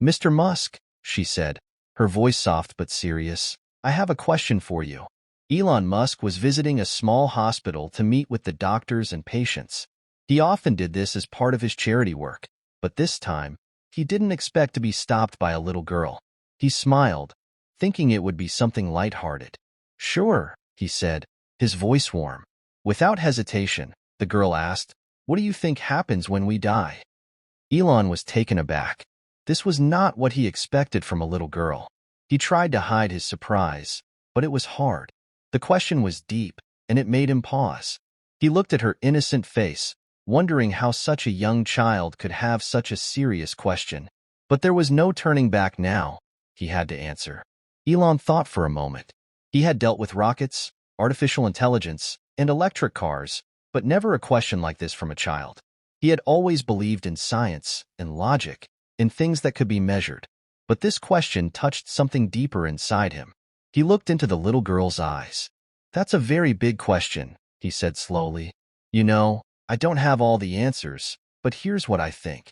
Mr. Musk, she said, her voice soft but serious, I have a question for you. Elon Musk was visiting a small hospital to meet with the doctors and patients. He often did this as part of his charity work, but this time, he didn't expect to be stopped by a little girl. He smiled, thinking it would be something lighthearted. Sure, he said, his voice warm. Without hesitation, the girl asked, what do you think happens when we die? Elon was taken aback. This was not what he expected from a little girl. He tried to hide his surprise, but it was hard. The question was deep, and it made him pause. He looked at her innocent face, wondering how such a young child could have such a serious question. But there was no turning back now. He had to answer. Elon thought for a moment. He had dealt with rockets, artificial intelligence, and electric cars, but never a question like this from a child. He had always believed in science and logic, in things that could be measured. But this question touched something deeper inside him. He looked into the little girl's eyes. That's a very big question, he said slowly. You know, I don't have all the answers, but here's what I think.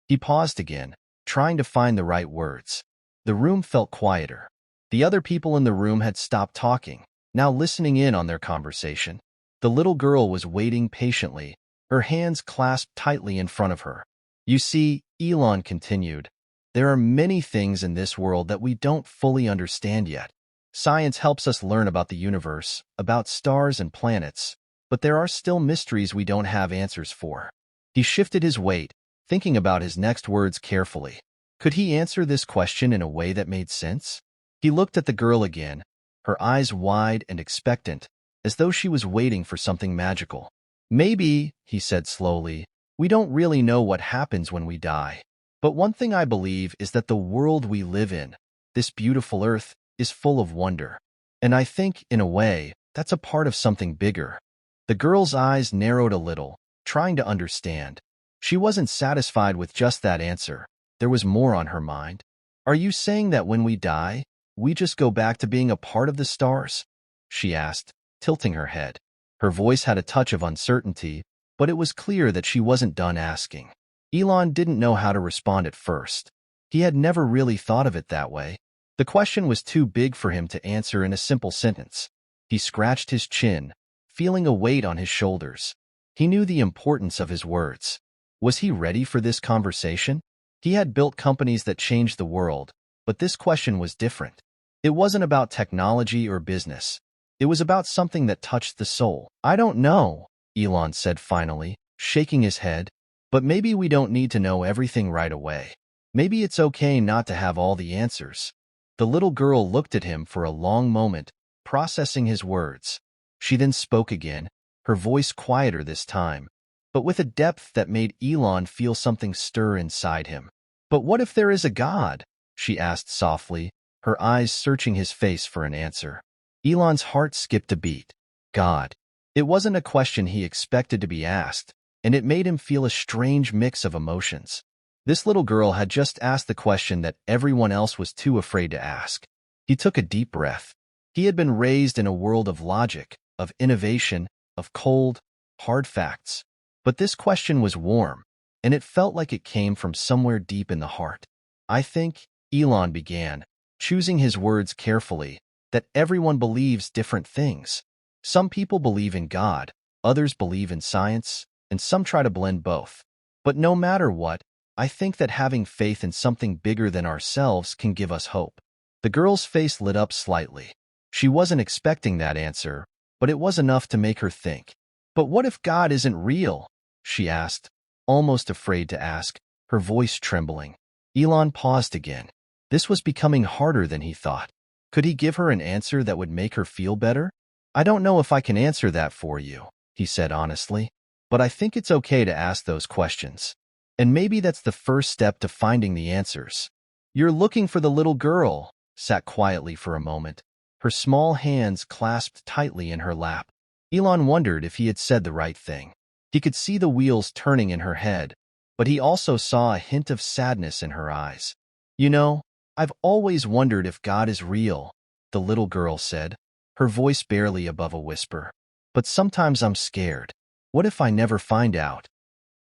He paused again, trying to find the right words. The room felt quieter. The other people in the room had stopped talking, now listening in on their conversation. The little girl was waiting patiently, her hands clasped tightly in front of her. You see, Elon continued, there are many things in this world that we don't fully understand yet. Science helps us learn about the universe, about stars and planets, but there are still mysteries we don't have answers for. He shifted his weight, thinking about his next words carefully. Could he answer this question in a way that made sense? He looked at the girl again, her eyes wide and expectant, as though she was waiting for something magical. Maybe, he said slowly, we don't really know what happens when we die. But one thing I believe is that the world we live in, this beautiful earth, is full of wonder. And I think, in a way, that's a part of something bigger. The girl's eyes narrowed a little, trying to understand. She wasn't satisfied with just that answer. There was more on her mind. Are you saying that when we die, we just go back to being a part of the stars? She asked, tilting her head. Her voice had a touch of uncertainty, but it was clear that she wasn't done asking. Elon didn't know how to respond at first. He had never really thought of it that way. The question was too big for him to answer in a simple sentence. He scratched his chin, feeling a weight on his shoulders. He knew the importance of his words. Was he ready for this conversation? He had built companies that changed the world, but this question was different. It wasn't about technology or business. It was about something that touched the soul. I don't know, Elon said finally, shaking his head, but maybe we don't need to know everything right away. Maybe it's okay not to have all the answers. The little girl looked at him for a long moment, processing his words. She then spoke again, her voice quieter this time, but with a depth that made Elon feel something stir inside him. But what if there is a God? She asked softly, her eyes searching his face for an answer. Elon's heart skipped a beat. God. It wasn't a question he expected to be asked, and it made him feel a strange mix of emotions. This little girl had just asked the question that everyone else was too afraid to ask. He took a deep breath. He had been raised in a world of logic, of innovation, of cold, hard facts. But this question was warm, and it felt like it came from somewhere deep in the heart. I think, Elon began, choosing his words carefully, that everyone believes different things. Some people believe in God, others believe in science, and some try to blend both. But no matter what, I think that having faith in something bigger than ourselves can give us hope. The girl's face lit up slightly. She wasn't expecting that answer, but it was enough to make her think. But what if God isn't real? She asked, almost afraid to ask, her voice trembling. Elon paused again. This was becoming harder than he thought. Could he give her an answer that would make her feel better? I don't know if I can answer that for you, he said honestly, but I think it's okay to ask those questions. And maybe that's the first step to finding the answers. You're looking for the little girl, sat quietly for a moment, her small hands clasped tightly in her lap. Elon wondered if he had said the right thing. He could see the wheels turning in her head, but he also saw a hint of sadness in her eyes. You know, I've always wondered if God is real, the little girl said, her voice barely above a whisper. But sometimes I'm scared. What if I never find out?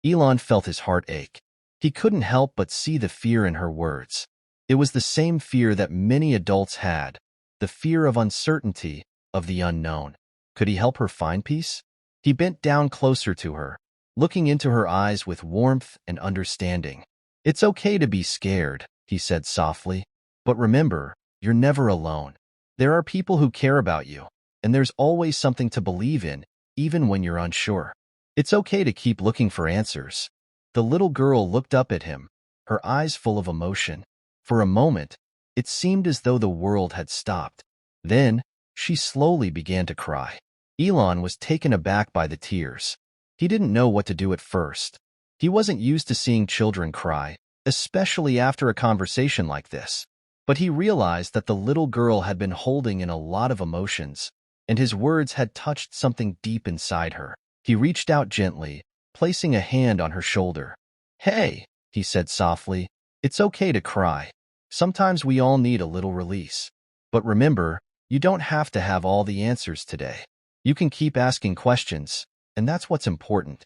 Elon felt his heart ache. He couldn't help but see the fear in her words. It was the same fear that many adults had, the fear of uncertainty, of the unknown. Could he help her find peace? He bent down closer to her, looking into her eyes with warmth and understanding. "It's okay to be scared," he said softly. "But remember, you're never alone. There are people who care about you, and there's always something to believe in, even when you're unsure. It's okay to keep looking for answers." The little girl looked up at him, her eyes full of emotion. For a moment, it seemed as though the world had stopped. Then, she slowly began to cry. Elon was taken aback by the tears. He didn't know what to do at first. He wasn't used to seeing children cry, especially after a conversation like this. But he realized that the little girl had been holding in a lot of emotions, and his words had touched something deep inside her. He reached out gently, placing a hand on her shoulder. "Hey," he said softly, "it's okay to cry. Sometimes we all need a little release. But remember, you don't have to have all the answers today. You can keep asking questions, and that's what's important."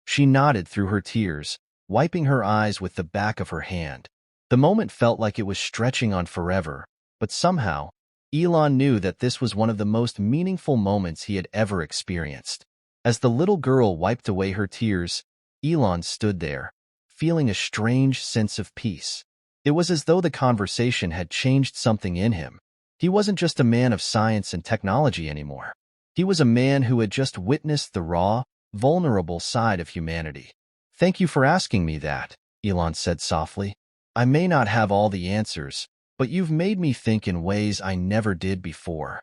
She nodded through her tears, wiping her eyes with the back of her hand. The moment felt like it was stretching on forever, but somehow, Elon knew that this was one of the most meaningful moments he had ever experienced. As the little girl wiped away her tears, Elon stood there, feeling a strange sense of peace. It was as though the conversation had changed something in him. He wasn't just a man of science and technology anymore. He was a man who had just witnessed the raw, vulnerable side of humanity. "Thank you for asking me that," Elon said softly. "I may not have all the answers, but you've made me think in ways I never did before."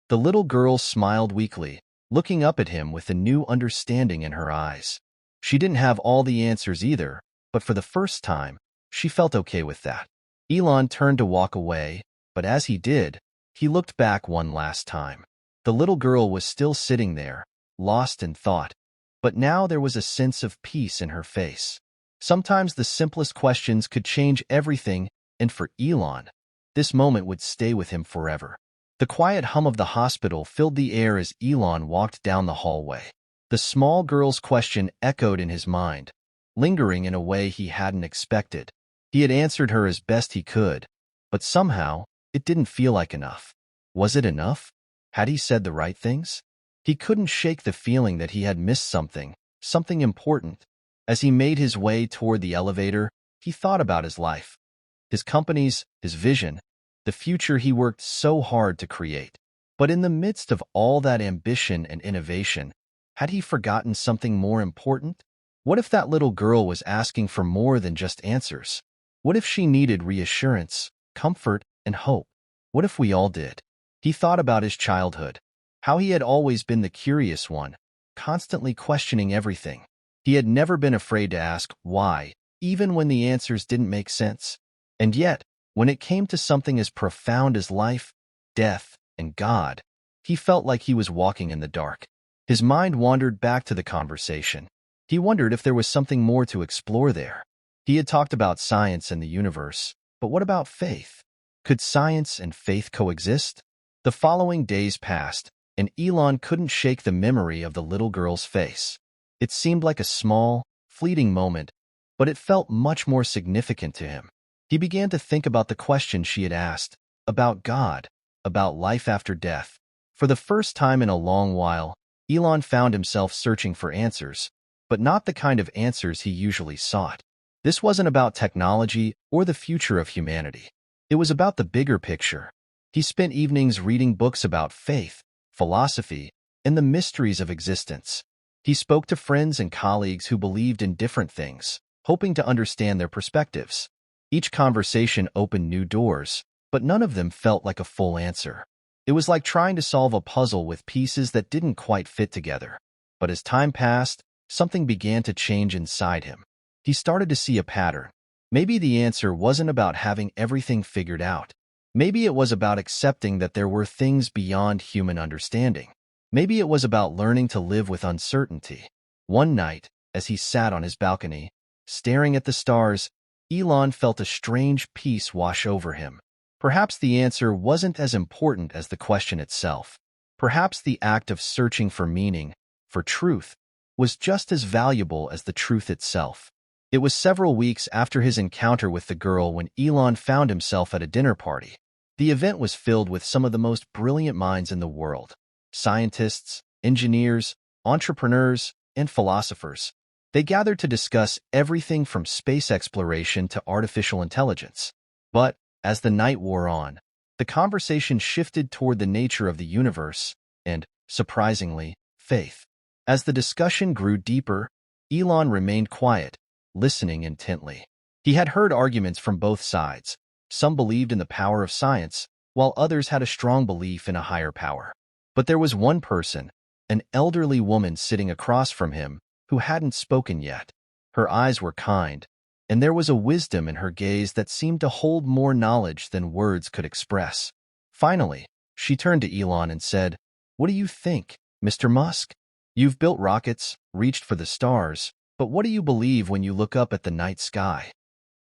The little girl smiled weakly, looking up at him with a new understanding in her eyes. She didn't have all the answers either, but for the first time, she felt okay with that. Elon turned to walk away, but as he did, he looked back one last time. The little girl was still sitting there, lost in thought, but now there was a sense of peace in her face. Sometimes the simplest questions could change everything, and for Elon, this moment would stay with him forever. The quiet hum of the hospital filled the air as Elon walked down the hallway. The small girl's question echoed in his mind, lingering in a way he hadn't expected. He had answered her as best he could, but somehow, it didn't feel like enough. Was it enough? Had he said the right things? He couldn't shake the feeling that he had missed something important. As he made his way toward the elevator, he thought about his life, his companies, his vision, the future he worked so hard to create. But in the midst of all that ambition and innovation, had he forgotten something more important? What if that little girl was asking for more than just answers? What if she needed reassurance, comfort, and hope? What if we all did? He thought about his childhood, how he had always been the curious one, constantly questioning everything. He had never been afraid to ask why, even when the answers didn't make sense. And yet, when it came to something as profound as life, death, and God, he felt like he was walking in the dark. His mind wandered back to the conversation. He wondered if there was something more to explore there. He had talked about science and the universe, but what about faith? Could science and faith coexist? The following days passed, and Elon couldn't shake the memory of the little girl's face. It seemed like a small, fleeting moment, but it felt much more significant to him. He began to think about the question she had asked, about God, about life after death. For the first time in a long while, Elon found himself searching for answers, but not the kind of answers he usually sought. This wasn't about technology or the future of humanity. It was about the bigger picture. He spent evenings reading books about faith, philosophy, and the mysteries of existence. He spoke to friends and colleagues who believed in different things, hoping to understand their perspectives. Each conversation opened new doors, but none of them felt like a full answer. It was like trying to solve a puzzle with pieces that didn't quite fit together. But as time passed, something began to change inside him. He started to see a pattern. Maybe the answer wasn't about having everything figured out. Maybe it was about accepting that there were things beyond human understanding. Maybe it was about learning to live with uncertainty. One night, as he sat on his balcony, staring at the stars, Elon felt a strange peace wash over him. Perhaps the answer wasn't as important as the question itself. Perhaps the act of searching for meaning, for truth, was just as valuable as the truth itself. It was several weeks after his encounter with the girl when Elon found himself at a dinner party. The event was filled with some of the most brilliant minds in the world: scientists, engineers, entrepreneurs, and philosophers. They gathered to discuss everything from space exploration to artificial intelligence. But as the night wore on, the conversation shifted toward the nature of the universe and, surprisingly, faith. As the discussion grew deeper, Elon remained quiet, listening intently. He had heard arguments from both sides. Some believed in the power of science, while others had a strong belief in a higher power. But there was one person, an elderly woman sitting across from him, who hadn't spoken yet. Her eyes were kind, and there was a wisdom in her gaze that seemed to hold more knowledge than words could express. Finally, she turned to Elon and said, "What do you think, Mr. Musk? You've built rockets, reached for the stars, but what do you believe when you look up at the night sky?"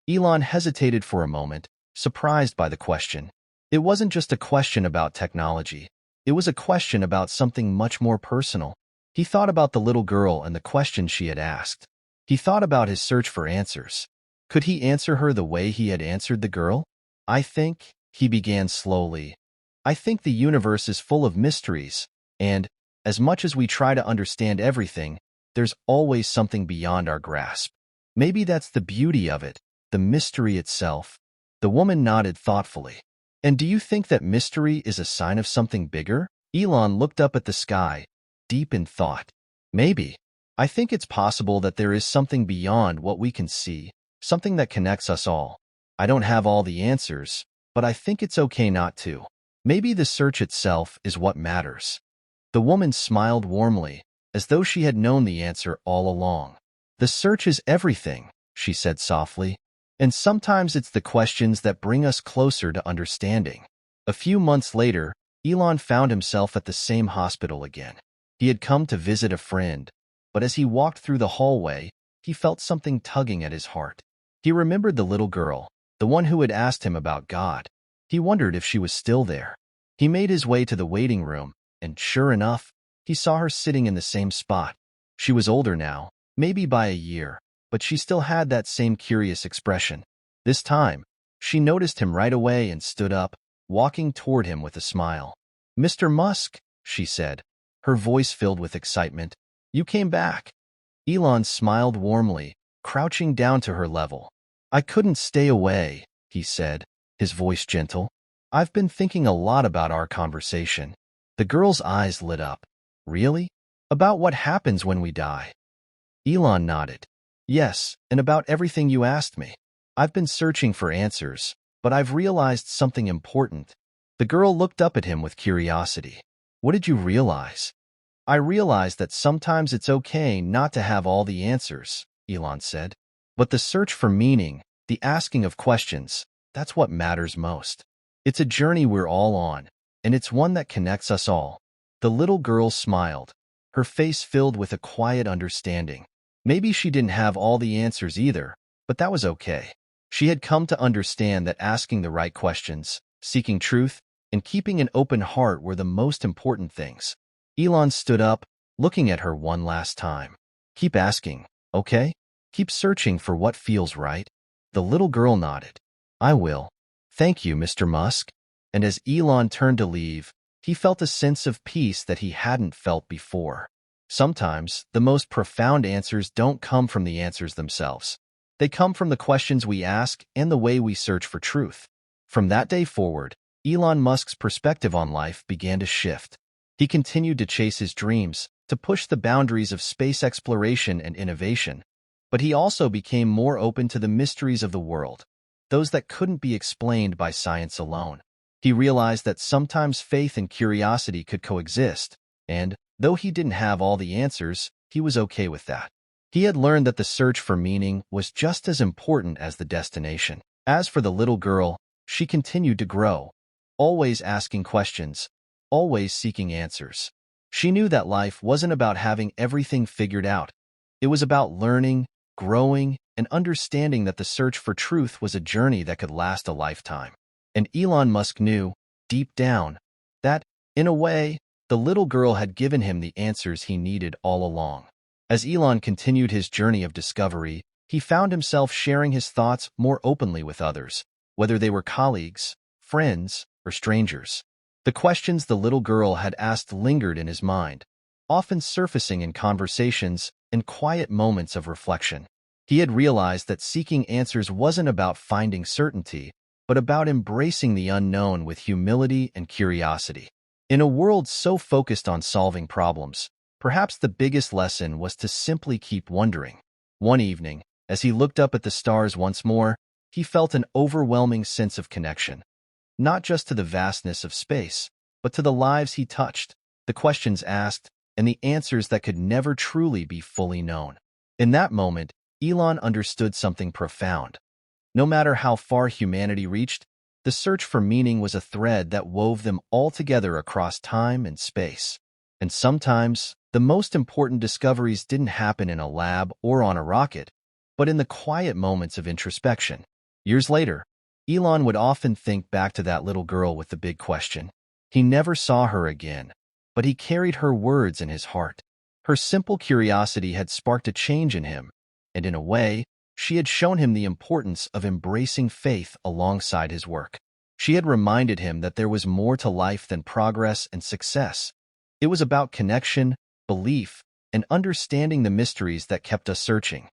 Elon hesitated for a moment, surprised by the question. It wasn't just a question about technology. It was a question about something much more personal. He thought about the little girl and the questions she had asked. He thought about his search for answers. Could he answer her the way he had answered the girl? "I think," he began slowly, "I think the universe is full of mysteries, and, as much as we try to understand everything, there's always something beyond our grasp. Maybe that's the beauty of it, the mystery itself." The woman nodded thoughtfully. "And do you think that mystery is a sign of something bigger?" Elon looked up at the sky, deep in thought. "Maybe. I think it's possible that there is something beyond what we can see, something that connects us all. I don't have all the answers, but I think it's okay not to. Maybe the search itself is what matters." The woman smiled warmly, as though she had known the answer all along. "The search is everything," she said softly, "and sometimes it's the questions that bring us closer to understanding." A few months later, Elon found himself at the same hospital again. He had come to visit a friend, but as he walked through the hallway, he felt something tugging at his heart. He remembered the little girl, the one who had asked him about God. He wondered if she was still there. He made his way to the waiting room, and sure enough, he saw her sitting in the same spot. She was older now, maybe by a year, but she still had that same curious expression. This time, she noticed him right away and stood up, walking toward him with a smile. "Mr. Musk," she said, her voice filled with excitement, "you came back." Elon smiled warmly, crouching down to her level. "I couldn't stay away," he said, his voice gentle. "I've been thinking a lot about our conversation." The girl's eyes lit up. "Really? About what happens when we die?" Elon nodded. "Yes, and about everything you asked me. I've been searching for answers, but I've realized something important." The girl looked up at him with curiosity. "What did you realize?" "I realized that sometimes it's okay not to have all the answers," Elon said. "But the search for meaning, the asking of questions, that's what matters most. It's a journey we're all on, and it's one that connects us all." The little girl smiled, her face filled with a quiet understanding. Maybe she didn't have all the answers either, but that was okay. She had come to understand that asking the right questions, seeking truth, and keeping an open heart were the most important things. Elon stood up, looking at her one last time. "Keep asking, okay? Keep searching for what feels right." The little girl nodded. "I will. Thank you, Mr. Musk." And as Elon turned to leave, he felt a sense of peace that he hadn't felt before. Sometimes, the most profound answers don't come from the answers themselves. They come from the questions we ask and the way we search for truth. From that day forward, Elon Musk's perspective on life began to shift. He continued to chase his dreams, to push the boundaries of space exploration and innovation. But he also became more open to the mysteries of the world, those that couldn't be explained by science alone. He realized that sometimes faith and curiosity could coexist, and, though he didn't have all the answers, he was okay with that. He had learned that the search for meaning was just as important as the destination. As for the little girl, she continued to grow, always asking questions, always seeking answers. She knew that life wasn't about having everything figured out. It was about learning, growing, and understanding that the search for truth was a journey that could last a lifetime. And Elon Musk knew, deep down, that, in a way, the little girl had given him the answers he needed all along. As Elon continued his journey of discovery, He found himself sharing his thoughts more openly with others, whether they were colleagues, friends, or strangers. The questions the little girl had asked lingered in his mind, often surfacing in conversations and quiet moments of reflection. He had realized that seeking answers wasn't about finding certainty, but about embracing the unknown with humility and curiosity. In a world so focused on solving problems, perhaps the biggest lesson was to simply keep wondering. One evening, as he looked up at the stars once more, he felt an overwhelming sense of connection, not just to the vastness of space, but to the lives he touched, the questions asked, and the answers that could never truly be fully known. In that moment, Elon understood something profound. No matter how far humanity reached, the search for meaning was a thread that wove them all together across time and space. And sometimes, the most important discoveries didn't happen in a lab or on a rocket, but in the quiet moments of introspection. Years later, Elon would often think back to that little girl with the big question. He never saw her again, but he carried her words in his heart. Her simple curiosity had sparked a change in him, and in a way, she had shown him the importance of embracing faith alongside his work. She had reminded him that there was more to life than progress and success. It was about connection, belief, and understanding the mysteries that kept us searching.